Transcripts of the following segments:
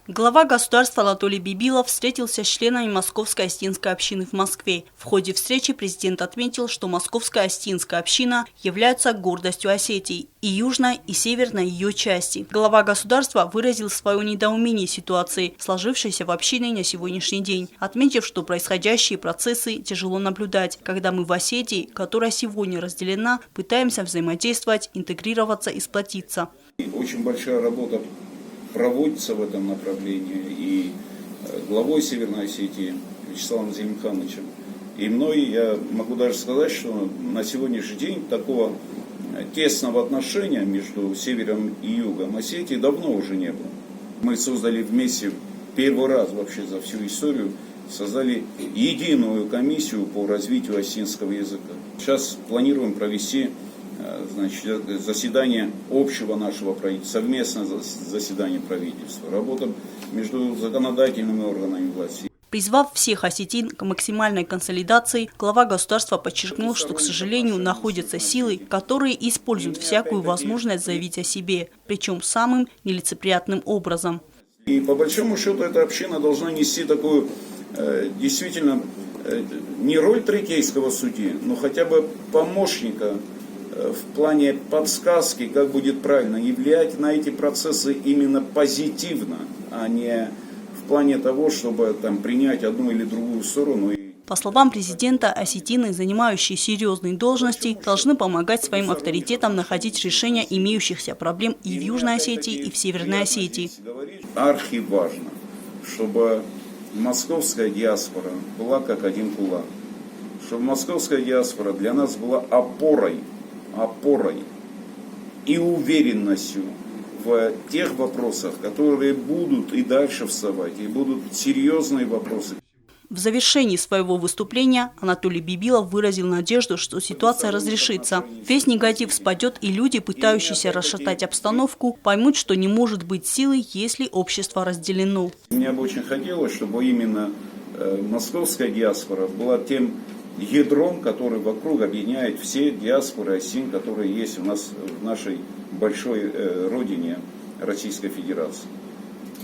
Глава государства Анатолий Бибилов встретился с членами Московской Остинской общины в Москве. В ходе встречи президент отметил, что Московская Остинская община является гордостью Осетии и южной, и северной ее части. Глава государства выразил свое недоумение ситуации, сложившейся в общине на сегодняшний день, отметив, что происходящие процессы тяжело наблюдать, когда мы в Осетии, которая сегодня разделена, пытаемся взаимодействовать, интегрироваться и сплотиться. Очень большая работа проводится в этом направлении и главой Северной Осетии Вячеславом Зелимхановичем. И мной, я могу даже сказать, что на сегодняшний день такого тесного отношения между Севером и Югом Осетии давно уже не было. Мы создали вместе первый раз вообще за всю историю, создали единую комиссию по развитию осетинского языка. Сейчас планируем провести заседание общего нашего правительства, совместное заседание правительства, работа между законодательными органами власти. Призвав всех осетин к максимальной консолидации, глава государства подчеркнул, что, к сожалению, находятся силы, которые используют всякую возможность заявить о себе, причем самым нелицеприятным образом. И по большому счету эта община должна нести такую действительно не роль третейского судьи, но хотя бы помощника в плане подсказки, как будет правильно, и влиять на эти процессы именно позитивно, а не в плане того, чтобы там принять одну или другую сторону. По словам президента, осетины, занимающие серьезные должности, должны помогать своим авторитетам находить решения имеющихся проблем и в Южной Осетии, и в Северной Осетии. Архиважно, чтобы московская диаспора была как один кулак, чтобы московская диаспора для нас была опорой и уверенностью в тех вопросах, которые будут и дальше вставать, и будут серьезные вопросы. В завершении своего выступления Анатолий Бибилов выразил надежду, что ситуация разрешится. Весь негатив спадет, и люди, пытающиеся расшатать обстановку, поймут, что не может быть силы, если общество разделено. Мне бы очень хотелось, чтобы именно московская диаспора была тем ядром, который вокруг объединяет все диаспоры осетин, которые есть у нас в нашей большой родине Российской Федерации.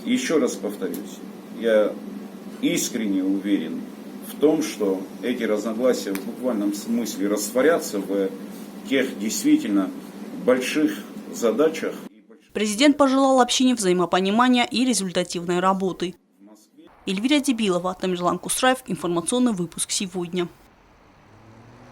Еще раз повторюсь, я искренне уверен в том, что эти разногласия в буквальном смысле растворятся в тех действительно больших задачах. Президент пожелал общине взаимопонимания и результативной работы. Эльвира Дебилова, Тамерлан Кусраев, информационный выпуск «Сегодня».